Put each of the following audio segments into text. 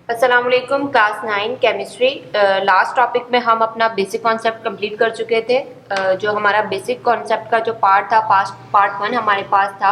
अस्सलाम वालेकुम। Class 9 chemistry last topic में हम अपना बेसिक कॉन्सेप्ट कंप्लीट कर चुके थे। जो हमारा बेसिक कॉन्सेप्ट का जो पार्ट था, पार्ट 1 हमारे पास था,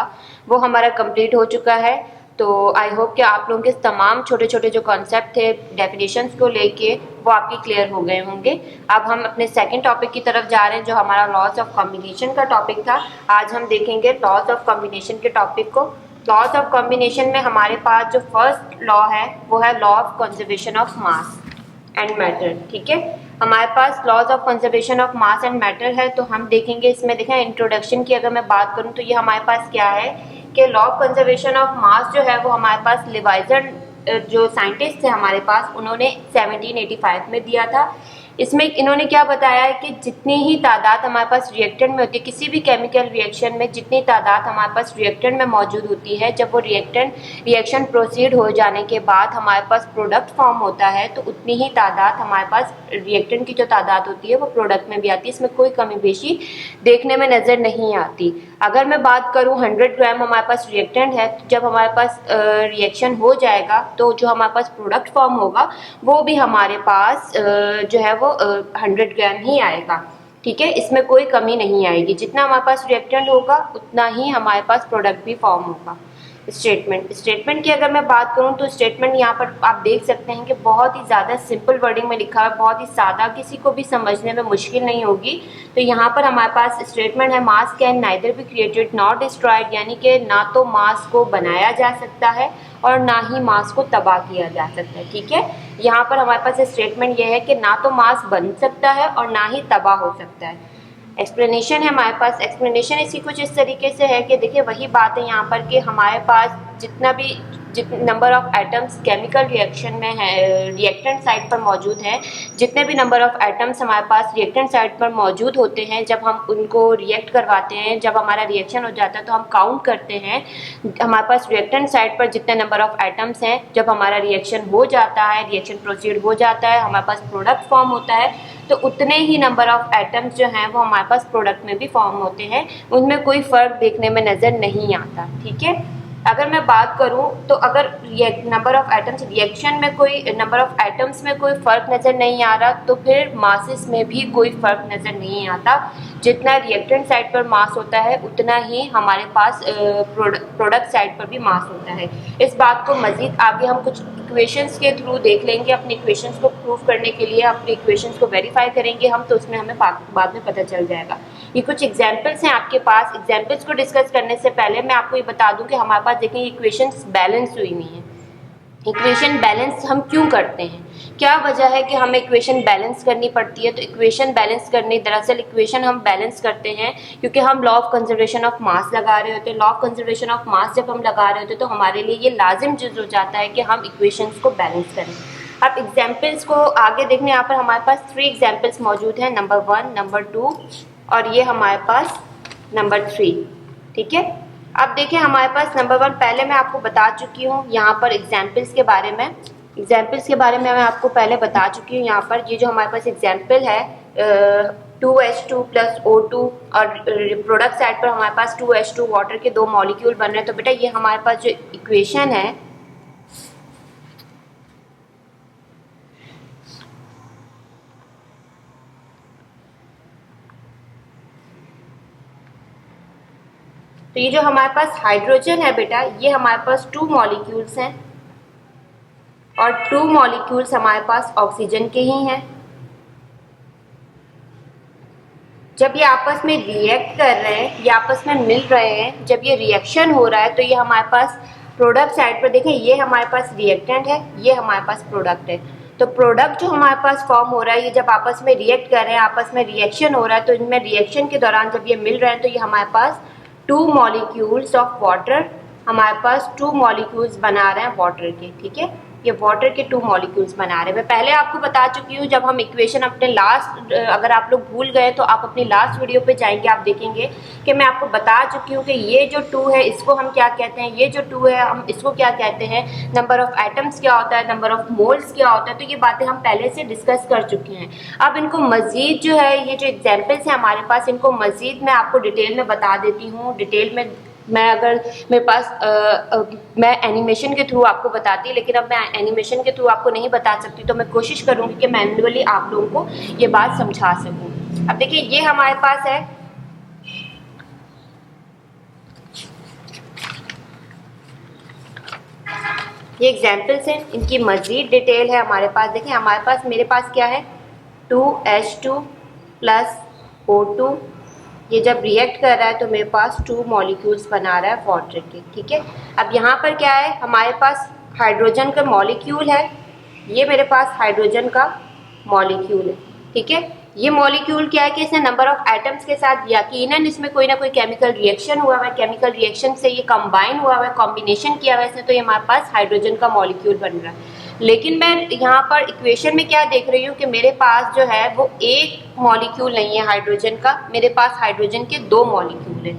वो हमारा कंप्लीट हो चुका है। तो आई होप कि आप लोगों के तमाम छोटे छोटे जो कॉन्सेप्ट थे डेफिनेशंस को लेके वो आपके क्लियर हो गए होंगे। अब हम अपने सेकंड टॉपिक की तरफ जा रहे हैं जो हमारा लॉज ऑफ कॉम्बिनेशन का टॉपिक था। आज हम देखेंगे लॉज ऑफ कॉम्बिनेशन के टॉपिक को। लॉज ऑफ कॉम्बिनेशन में हमारे पास जो फर्स्ट लॉ है वो है law of conservation of mass and matter. ठीक है, हमारे पास laws of conservation of mass and matter है। तो हम देखेंगे इसमें, देखें इंट्रोडक्शन की अगर मैं बात करूं तो ये हमारे पास क्या है कि लॉ ऑफ कंजर्वेशन ऑफ मास जो है वो हमारे पास लिवाइजर जो साइंटिस्ट थे हमारे पास, उन्होंने 1785 में दिया था। इसमें इन्होंने क्या बताया है कि जितनी ही तादाद हमारे पास रिएक्टेंट में होती है, किसी भी केमिकल रिएक्शन में जितनी तादाद हमारे पास रिएक्टेंट में मौजूद होती है, जब वो रिएक्शन प्रोसीड हो जाने के बाद हमारे पास प्रोडक्ट फॉर्म होता है तो उतनी ही तादाद हमारे पास रिएक्टेंट की जो तादाद होती है वो प्रोडक्ट में भी आती है। इसमें कोई कमी बेशी देखने में नज़र नहीं आती। अगर मैं बात करूं 100 ग्राम हमारे पास रिएक्टेंट है, तो जब हमारे पास रिएक्शन हो जाएगा तो जो हमारे पास प्रोडक्ट फॉर्म होगा वो भी हमारे पास जो है वो 100 ग्राम ही आएगा। ठीक है, इसमें कोई कमी नहीं आएगी। जितना हमारे पास रिएक्टेंट होगा उतना ही हमारे पास प्रोडक्ट भी फॉर्म होगा। स्टेटमेंट की अगर मैं बात करूं तो स्टेटमेंट यहाँ पर आप देख सकते हैं कि बहुत ही ज़्यादा सिंपल वर्डिंग में लिखा है, बहुत ही सादा, किसी को भी समझने में मुश्किल नहीं होगी। तो यहाँ पर हमारे पास स्टेटमेंट है मास can neither be created not destroyed, यानी कि ना तो मास को बनाया जा सकता है और ना ही मास को तबाह किया जा सकता है। ठीक है, यहाँ पर हमारे पास स्टेटमेंट यह है कि ना तो मास बन सकता है और ना ही तबाह हो सकता है। एक्सप्लेनेशन है हमारे पास। एक्सप्लेनेशन इसी कुछ इस तरीके से है कि देखिए वही बात है यहाँ पर कि हमारे पास जितना भी number of atoms chemical reaction में है, रिएक्टेंट साइड पर मौजूद हैं, जितने भी नंबर ऑफ एटम्स हमारे पास रिएक्टेंट साइड पर मौजूद होते हैं, जब हम उनको रिएक्ट करवाते हैं, जब हमारा रिएक्शन हो जाता है तो हम काउंट करते हैं हमारे पास रिएक्टेंट साइड पर जितने नंबर ऑफ एटम्स हैं। जब हमारा रिएक्शन हो जाता है, रिएक्शन प्रोसीड हो जाता है, हमारे पास प्रोडक्ट फॉर्म होता है, तो उतने ही नंबर ऑफ एटम्स जो हैं वो हमारे पास प्रोडक्ट में भी फॉर्म होते हैं। उनमें कोई फ़र्क देखने में नज़र नहीं आता। ठीक है, अगर मैं बात करूं तो अगर नंबर ऑफ एटम्स रिएक्शन में कोई नंबर ऑफ एटम्स में कोई फ़र्क नज़र नहीं आ रहा तो फिर मासेस में भी कोई फ़र्क नज़र नहीं आता। जितना रिएक्टेंट साइड पर मास होता है उतना ही हमारे पास प्रोडक्ट साइड पर भी मास होता है। इस बात को मज़ीद आगे हम कुछ इक्वेशंस के थ्रू देख लेंगे। अपने इक्वेशंस को प्रूव करने के लिए अपने इक्वेशंस को वेरीफाई करेंगे हम, तो उसमें हमें बाद में पता चल जाएगा। ये कुछ एग्जाम्पल्स हैं आपके पास। एग्जाम्पल्स को डिस्कस करने से पहले मैं आपको ये बता दूं कि हमारे पास देखें इक्वेशंस बैलेंस हुई नहीं है। इक्वेशन बैलेंस हम क्यों करते हैं, क्या वजह है कि हमें इक्वेशन बैलेंस करनी पड़ती है? तो इक्वेशन बैलेंस करने, दरअसल इक्वेशन हम बैलेंस करते हैं क्योंकि हम लॉ ऑफ कंजर्वेशन ऑफ मास लगा रहे होते हैं। लॉ ऑफ कंजर्वेशन ऑफ मास जब हम लगा रहे होते हैं तो हमारे लिए ये लाजिम चीज़ हो जाता है कि हम इक्वेशंस को बैलेंस करें। अब एग्जाम्पल्स को आगे देखने, यहाँ पर हमारे पास 3 एग्जाम्पल्स मौजूद हैं, नंबर 1, नंबर 2 और ये हमारे पास नंबर 3। ठीक है, अब देखिए हमारे पास नंबर 1 पहले मैं आपको बता चुकी हूँ यहाँ पर एग्जाम्पल्स के बारे में। एग्जाम्पल्स के बारे में मैं आपको पहले बता चुकी हूँ। यहाँ पर ये जो हमारे पास एग्जाम्पल है 2H2 + O2 और प्रोडक्ट साइड पर हमारे पास 2H2 वाटर के 2 मॉलिक्यूल बन रहे हैं। तो बेटा ये हमारे पास जो इक्वेशन है तो ये जो हमारे पास हाइड्रोजन है बेटा, ये हमारे पास 2 मॉलिक्यूल्स हैं और 2 मॉलिक्यूल्स हमारे पास ऑक्सीजन के ही हैं। जब ये आपस में रिएक्ट कर रहे हैं, ये आपस में मिल रहे हैं, जब ये रिएक्शन हो रहा है तो ये हमारे पास प्रोडक्ट साइड पर देखें, ये हमारे पास रिएक्टेंट है, ये हमारे पास प्रोडक्ट है। तो प्रोडक्ट जो हमारे पास फॉर्म हो रहा है, ये जब आपस में रिएक्ट कर रहे हैं, आपस में रिएक्शन हो रहा है, तो इनमें रिएक्शन के दौरान जब ये मिल रहे हैं तो ये हमारे पास 2 मॉलिक्यूल्स ऑफ वाटर, हमारे पास 2 मॉलिक्यूल्स बना रहे हैं वाटर के। ठीक है, ये वाटर के 2 मॉलिक्यूल्स बना रहे हैं। मैं पहले आपको बता चुकी हूँ, जब हम इक्वेशन अपने लास्ट, अगर आप लोग भूल गए तो आप अपनी लास्ट वीडियो पे जाएंगे, आप देखेंगे कि मैं आपको बता चुकी हूँ कि ये जो 2 है इसको हम क्या कहते हैं, ये जो 2 है हम इसको क्या कहते हैं, नंबर ऑफ एटम्स क्या होता है, नंबर ऑफ मोल्स क्या होता है। तो ये बातें हम पहले से डिस्कस कर चुके हैं। अब इनको मज़ीद जो है, ये जो एग्जाम्पल्स हैं हमारे पास, इनको मज़ीद मैं आपको डिटेल में बता देती हूँ, डिटेल में मैं अगर मेरे पास मैं एनिमेशन के थ्रू आपको बताती, लेकिन अब मैं एनिमेशन के थ्रू आपको नहीं बता सकती, तो मैं कोशिश करूँगी कि मैन्युअली आप लोगों को ये बात समझा सकूँ। अब देखिए ये हमारे पास है, ये एग्जाम्पल्स हैं, इनकी मज़ीद डिटेल है हमारे पास। देखिए हमारे पास, मेरे पास क्या है, 2H2 प्लस O2, ये जब रिएक्ट कर रहा है तो मेरे पास 2 मॉलिक्यूल्स बना रहा है वाटर के, ठीक है। अब यहाँ पर क्या है, हमारे पास हाइड्रोजन का मॉलिक्यूल है, ये मेरे पास हाइड्रोजन का मॉलिक्यूल है, ठीक है। ये मॉलिक्यूल क्या है कि इसने नंबर ऑफ एटम्स के साथ यकीनन इसमें कोई ना कोई केमिकल रिएक्शन हुआ है, केमिकल रिएक्शन से ये कंबाइन हुआ है, कॉम्बिनेशन किया हुआ है इसने, तो ये हमारे पास हाइड्रोजन का मॉलिक्यूल बन रहा है। लेकिन मैं यहाँ पर इक्वेशन में क्या देख रही हूँ कि मेरे पास जो है वो एक मॉलिक्यूल नहीं है हाइड्रोजन का, मेरे पास हाइड्रोजन के 2 मॉलिक्यूल हैं।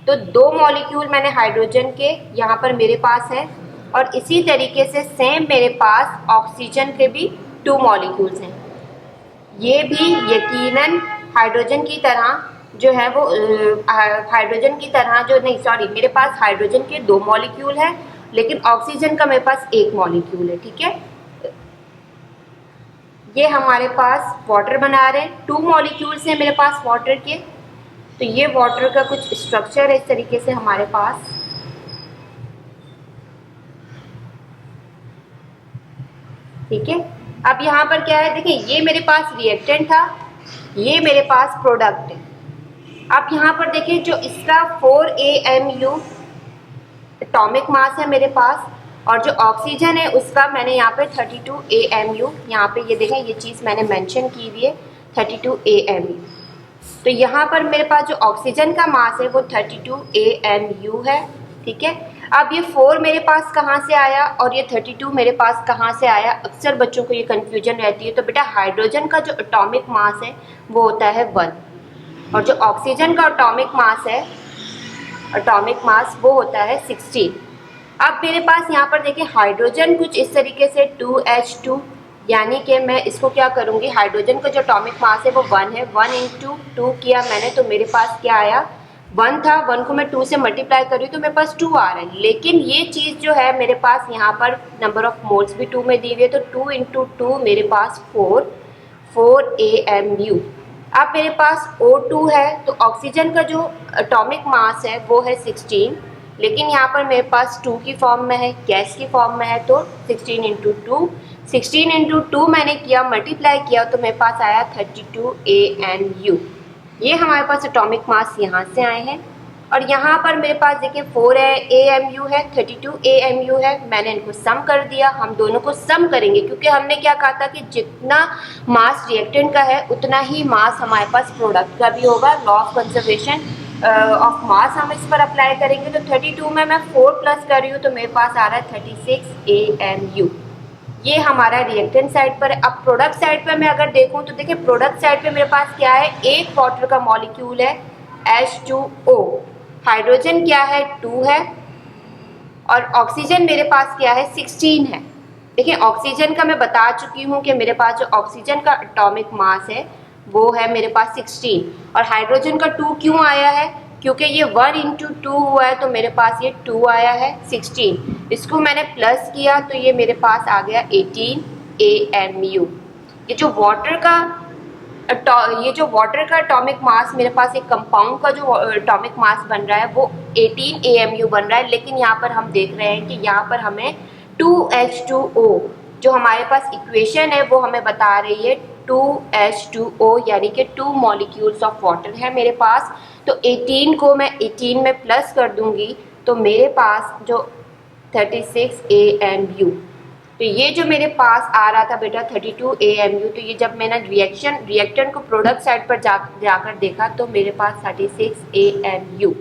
तो 2 मॉलिक्यूल मैंने हाइड्रोजन के यहाँ पर मेरे पास है, और इसी तरीके से सेम मेरे पास ऑक्सीजन के भी 2 मॉलिक्यूल्स हैं। ये भी यकीनन हाइड्रोजन की तरह जो है वो हाइड्रोजन की तरह जो नहीं, सॉरी, मेरे पास हाइड्रोजन के 2 मॉलिक्यूल है, लेकिन ऑक्सीजन का मेरे पास 1 मॉलिक्यूल है, ठीक है। ये हमारे पास वाटर बना रहे हैं, 2 मॉलिक्यूल्स हैं मेरे पास वाटर के, तो ये वाटर का कुछ स्ट्रक्चर है इस तरीके से हमारे पास, ठीक है। अब यहाँ पर क्या है, देखिए ये मेरे पास रिएक्टेंट था, ये मेरे पास प्रोडक्ट है। अब यहाँ पर देखिए जो इसका 4 AMU एटॉमिक मास है मेरे पास, और जो ऑक्सीजन है उसका मैंने यहाँ पे 32 AMU, यहाँ पे ये देखें ये चीज़ मैंने मेंशन की हुई है 32 AMU। तो यहाँ पर मेरे पास जो ऑक्सीजन का मास है वो 32 AMU है, ठीक है। अब ये 4 मेरे पास कहाँ से आया और ये 32 मेरे पास कहाँ से आया, अक्सर बच्चों को ये कन्फ्यूजन रहती है। तो बेटा हाइड्रोजन का जो एटॉमिक मास है वो होता है 1, और जो ऑक्सीजन का एटॉमिक मास है, एटॉमिक मास वो होता है 16। अब मेरे पास यहाँ पर देखिए हाइड्रोजन कुछ इस तरीके से 2H2, यानी कि मैं इसको क्या करूँगी, हाइड्रोजन का जो एटॉमिक मास है वो 1 है, 1 इंटू 2 किया मैंने, तो मेरे पास क्या आया, 1 था, 1 को मैं 2 से मल्टीप्लाई कर रही हूँ तो मेरे पास 2 आ रहा है। लेकिन ये चीज़ जो है मेरे पास यहाँ पर नंबर ऑफ मोल्स भी 2 में दी हुई है, तो 2 इंटू 2 मेरे पास 4 AMU। अब मेरे पास O2 है, तो ऑक्सीजन का जो एटॉमिक मास है वो है 16, लेकिन यहाँ पर मेरे पास 2 की फॉर्म में है, गैस की फॉर्म में है, तो 16 इंटू 2, 16 इंटू 2 मैंने किया, मल्टीप्लाई किया, तो मेरे पास आया 32 AMU। ये हमारे पास एटॉमिक मास यहाँ से आए हैं। और यहाँ पर मेरे पास देखिए 4 AMU है, 32 AMU है, मैंने इनको सम कर दिया। हम दोनों को सम करेंगे क्योंकि हमने क्या कहा था कि जितना मास रिएक्टेंट का है उतना ही मास हमारे पास प्रोडक्ट का भी होगा। लॉ ऑफ कंजर्वेशन ऑफ मास हम इस पर अप्लाई करेंगे। तो 32 में मैं 4 प्लस कर रही हूँ तो मेरे पास आ रहा है 36 AMU। ये हमारा रिएक्टेंट साइड पर है। अब प्रोडक्ट साइड पर मैं अगर देखूं तो देखिए प्रोडक्ट साइड पे मेरे पास क्या है, एक वाटर का मॉलिक्यूल है H2O, हाइड्रोजन क्या है 2 है, और ऑक्सीजन मेरे पास क्या है 16 है। देखिए ऑक्सीजन का मैं बता चुकी हूँ कि मेरे पास जो ऑक्सीजन का एटॉमिक मास है वो है मेरे पास 16, और हाइड्रोजन का 2 क्यों आया है, क्योंकि ये 1 इंटू 2 हुआ है तो मेरे पास ये 2 आया है 16। इसको मैंने प्लस किया तो ये मेरे पास आ गया 18 AMU। ये जो वाटर का एटॉमिक मास मेरे पास एक कंपाउंड का जो एटॉमिक मास बन रहा है वो 18 AMU बन रहा है। लेकिन यहाँ पर हम देख रहे हैं कि यहाँ पर हमें 2H2O जो हमारे पास इक्वेशन है वो हमें बता रही है 2H2O, यानी कि 2 मॉलिक्यूल्स ऑफ वाटर है मेरे पास। तो 18 को मैं 18 में प्लस कर दूंगी तो मेरे पास जो 36 AMU, तो ये जो मेरे पास आ रहा था बेटा 32 AMU, तो ये जब मैंने रिएक्टेंट को प्रोडक्ट साइड पर जाकर देखा तो मेरे पास 36 AMU,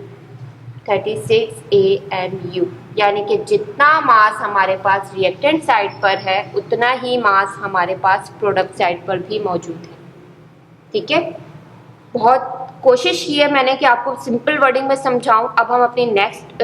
यानी कि जितना मास हमारे पास रिएक्टेंट साइड पर है उतना ही मास हमारे पास प्रोडक्ट साइड पर भी मौजूद है। ठीक है, बहुत कोशिश की है मैंने कि आपको सिंपल वर्डिंग में समझाऊं। अब हम अपनी नेक्स्ट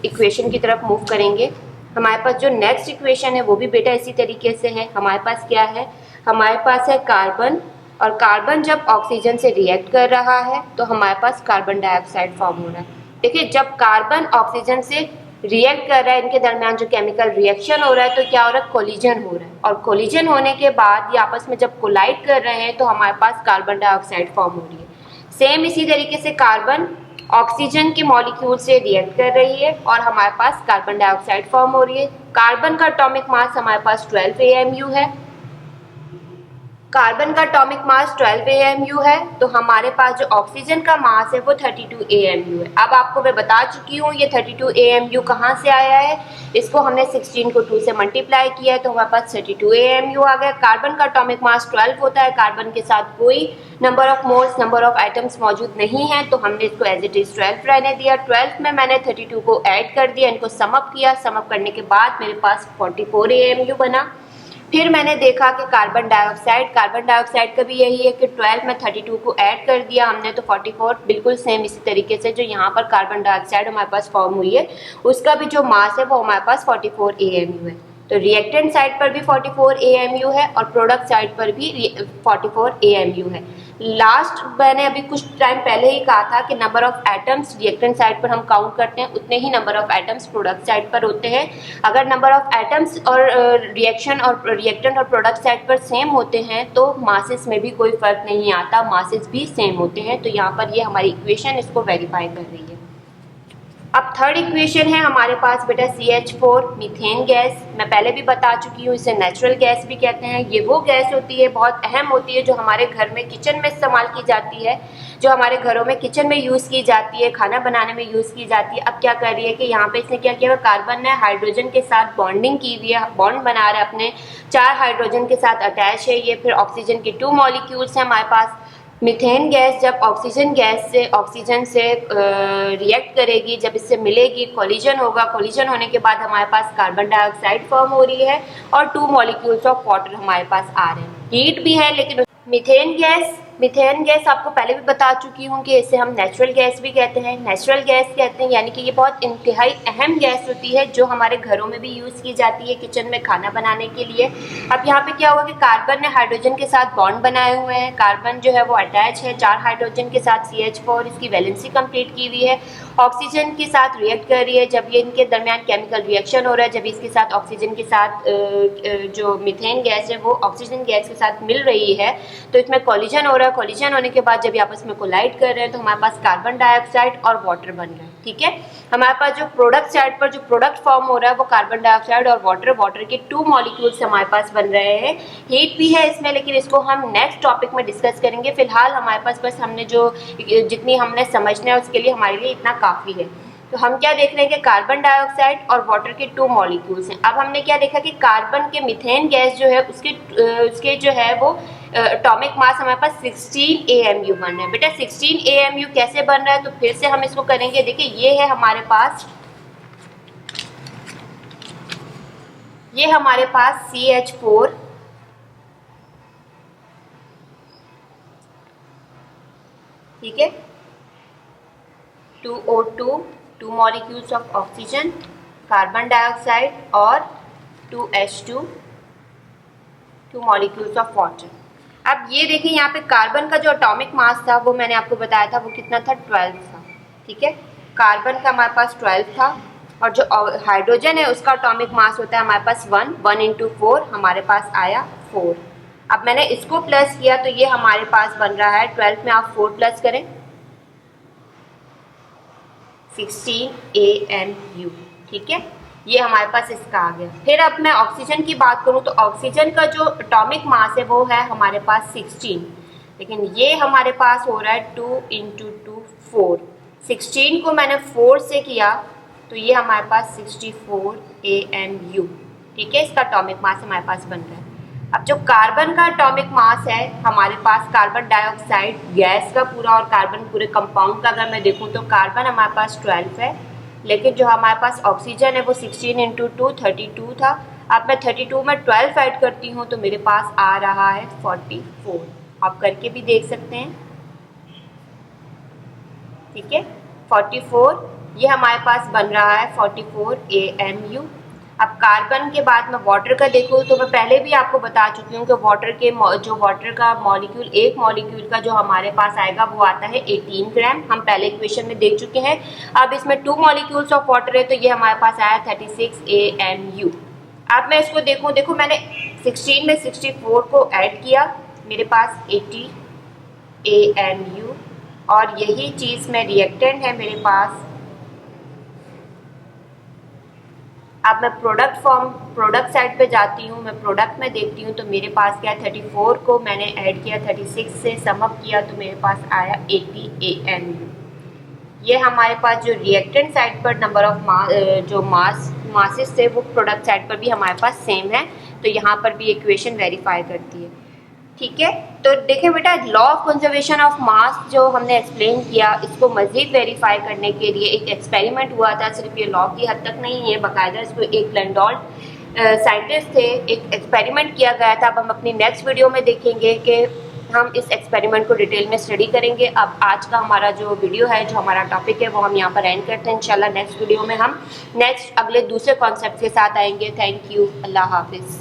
इक्वेशन की तरफ मूव करेंगे। हमारे पास जो नेक्स्ट इक्वेशन है वो भी बेटा इसी तरीके से है। हमारे पास क्या है, हमारे पास है कार्बन, और कार्बन जब ऑक्सीजन से रिएक्ट कर रहा है तो हमारे पास कार्बन डाइऑक्साइड फॉर्म हो रहा है। देखिए जब कार्बन ऑक्सीजन से रिएक्ट कर रहा है, इनके दरमियान जो केमिकल रिएक्शन हो रहा है, तो क्या हो रहा है, कोलिजन हो रहा है। और कोलिजन होने के बाद ये आपस में जब कोलाइड कर रहे हैं तो हमारे पास कार्बन डाइऑक्साइड फॉर्म हो रही है। सेम इसी तरीके से कार्बन ऑक्सीजन के मॉलिक्यूल से रिएक्ट कर रही है और हमारे पास कार्बन डाइऑक्साइड फॉर्म हो रही है। कार्बन का एटॉमिक मास हमारे पास 12 AMU है। कार्बन का एटॉमिक मास 12 AMU है, तो हमारे पास जो ऑक्सीजन का मास है वो 32 AMU है। अब आपको मैं बता चुकी हूँ ये 32 AMU कहाँ से आया है। इसको हमने 16 को 2 से मल्टीप्लाई किया है तो हमारे पास 32 AMU आ गया। कार्बन का एटॉमिक मास 12 होता है, कार्बन के साथ कोई number of moles, number of atoms मौजूद नहीं है, तो हमने इसको एज इट इज 12 रहने दिया। 12 में मैंने 32 को ऐड कर दिया, इनको समअप किया, समअप करने के बाद मेरे पास 44 AMU बना। फिर मैंने देखा कि कार्बन डाइऑक्साइड का भी यही है कि 12 में 32 को ऐड कर दिया हमने तो 44, बिल्कुल सेम इसी तरीके से जो यहाँ पर कार्बन डाइऑक्साइड हमारे पास फॉर्म हुई है उसका भी जो मास है वो हमारे पास 44 AMU है। तो रिएक्टेंट साइड पर भी 44 AMU है और प्रोडक्ट साइड पर भी 44 AMU है। लास्ट मैंने अभी कुछ टाइम पहले ही कहा था कि number of atoms reactant side पर हम काउंट करते हैं, उतने ही number of atoms product side पर होते हैं। अगर नंबर ऑफ एटम्स और रिएक्शन और रिएक्टेंट और प्रोडक्ट साइड पर सेम होते हैं तो मासेस में भी कोई फर्क नहीं आता, मासेस भी सेम होते हैं। तो यहाँ पर ये हमारी इक्वेशन इसको वेरीफाई कर रही है। अब थर्ड इक्वेशन है हमारे पास बेटा CH4 मीथेन गैस। मैं पहले भी बता चुकी हूँ, इसे नेचुरल गैस भी कहते हैं। ये वो गैस होती है, बहुत अहम होती है, जो हमारे घर में किचन में इस्तेमाल की जाती है, जो हमारे घरों में किचन में यूज़ की जाती है, खाना बनाने में यूज़ की जाती है। अब क्या कर रही है कि यहाँ पे इसने क्या किया, कार्बन ने हाइड्रोजन के साथ बॉन्डिंग की हुई है, बॉन्ड बना रहा है अपने 4 हाइड्रोजन के साथ अटैच है ये। फिर ऑक्सीजन के 2 मॉलिक्यूल्स हैं हमारे पास। मीथेन गैस जब ऑक्सीजन से रिएक्ट करेगी, जब इससे मिलेगी, कोलिजन होगा, कोलिजन होने के बाद हमारे पास कार्बन डाइऑक्साइड फॉर्म हो रही है और 2 मॉलिक्यूल्स ऑफ वाटर हमारे पास आ रहे हैं। हीट भी है लेकिन मीथेन गैस आपको पहले भी बता चुकी हूँ कि इसे हम नेचुरल गैस भी कहते हैं। नेचुरल गैस कहते हैं यानी कि ये बहुत इंतहाई अहम गैस होती है जो हमारे घरों में भी यूज़ की जाती है किचन में खाना बनाने के लिए। अब यहाँ पे क्या हुआ कि कार्बन ने हाइड्रोजन के साथ बॉन्ड बनाए हुए हैं, कार्बन जो है वो अटैच है 4 हाइड्रोजन के साथ CH4, इसकी वैलेंसी कंप्लीट की हुई है, ऑक्सीजन के साथ रिएक्ट कर रही है। जब ये इनके दरमियान केमिकल रिएक्शन हो रहा है, जब इसके साथ ऑक्सीजन के साथ जो मीथेन गैस है वो ऑक्सीजन गैस के साथ मिल रही है तो इसमें कोलिजन हो रहा है। कोलिजन होने के बाद जब ये आपस में कोलाइड कर रहे हैं तो हमारे पास कार्बन डाइऑक्साइड और वाटर बन रहा है। ठीक है, हमारे पास जो प्रोडक्ट साइड पर जो प्रोडक्ट फॉर्म हो रहा है वो कार्बन डाइऑक्साइड और वाटर के 2 मॉलिक्यूल्स हमारे पास बन रहे हैं। हीट भी है इसमें लेकिन इसको हम नेक्स्ट टॉपिक में डिस्कस करेंगे। फिलहाल हमारे पास बस हमने जो जितनी हमने समझना है उसके लिए हमारे लिए इतना काफ़ी है। तो हम क्या देख रहे हैं कि कार्बन डाइऑक्साइड और वाटर के 2 मॉलिक्यूल्स हैं। अब हमने क्या देखा कि कार्बन के मीथेन गैस जो है उसके जो है वो एटॉमिक मास हमारे पास 16 AMU बन रहा है। बेटा 16 AMU कैसे बन रहा है तो फिर से हम इसको करेंगे। देखिए ये है हमारे पास CH4, ठीक है, 2O2, 2 molecules of oxygen, carbon dioxide और 2H2, 2 मॉलिक्यूल्स ऑफ वाटर। अब ये देखिए यहाँ पे कार्बन का जो एटॉमिक मास था वो मैंने आपको बताया था वो कितना था, 12 था। ठीक है, कार्बन का हमारे पास 12 था और जो हाइड्रोजन है उसका एटॉमिक मास होता है हमारे पास 1 इंटू 4, हमारे पास आया 4। अब मैंने इसको प्लस किया तो ये हमारे पास बन रहा है 12 में आप 4 प्लस करें 16 AMU। ठीक है, ये हमारे पास इसका आ गया। फिर अब मैं ऑक्सीजन की बात करूं तो ऑक्सीजन का जो एटॉमिक मास है वो है हमारे पास 16, लेकिन ये हमारे पास हो रहा है 2 इंटू 2 4। 16 को मैंने 4 से किया तो ये हमारे पास 64 AMU। ठीक है, इसका एटॉमिक मास हमारे पास बन रहा है। अब जो कार्बन का एटॉमिक मास है हमारे पास, कार्बन डाइऑक्साइड गैस का पूरा और कार्बन पूरे कंपाउंड का अगर मैं देखूं तो कार्बन हमारे पास 12 है, लेकिन जो हमारे पास ऑक्सीजन है वो 16 इंटू 2 32 था। अब मैं 32 में 12 ऐड करती हूँ तो मेरे पास आ रहा है 44। आप करके भी देख सकते हैं। ठीक है, 44 ये हमारे पास बन रहा है 44 AMU। अब कार्बन के बाद मैं वाटर का देखूँ तो मैं पहले भी आपको बता चुकी हूँ कि वाटर का मॉलिक्यूल, एक मॉलिक्यूल का जो हमारे पास आएगा वो आता है 18 ग्राम, हम पहले इक्वेशन में देख चुके हैं। अब इसमें 2 मॉलिक्यूल्स ऑफ वाटर है तो ये हमारे पास आया 36 AMU। अब मैं इसको देखो मैंने 16 में 64 को ऐड किया, मेरे पास 80 AMU, और यही चीज़ में रिएक्टेंट है मेरे पास। अब मैं प्रोडक्ट साइड पे जाती हूँ, मैं प्रोडक्ट में देखती हूँ तो मेरे पास क्या है 34 को मैंने ऐड किया 36 से सम अप किया तो मेरे पास आया 80 AMU। ये हमारे पास जो रिएक्टेंट साइड पर नंबर ऑफ जो मासेस थे वो प्रोडक्ट साइड पर भी हमारे पास सेम है, तो यहाँ पर भी इक्वेशन वेरीफाई करती है। ठीक है, तो देखें बेटा, लॉ ऑफ कंजर्वेशन ऑफ मास जो हमने एक्सप्लेन किया, इसको मज़ीद वेरीफाई करने के लिए एक एक्सपेरिमेंट हुआ था। सिर्फ ये लॉ की हद तक नहीं है, बाकायदा इसको एक लैंडोल्ट साइंटिस्ट थे, एक एक्सपेरिमेंट किया गया था। अब हम अपनी नेक्स्ट वीडियो में देखेंगे कि हम इस एक्सपेरिमेंट को डिटेल में स्टडी करेंगे। अब आज का हमारा जो वीडियो है, जो हमारा टॉपिक है, वो हम यहाँ पर एंड करते हैं। इंशाल्लाह नेक्स्ट वीडियो में हम अगले दूसरे कॉन्सेप्ट के साथ आएंगे। थैंक यू, अल्लाह हाफिज़।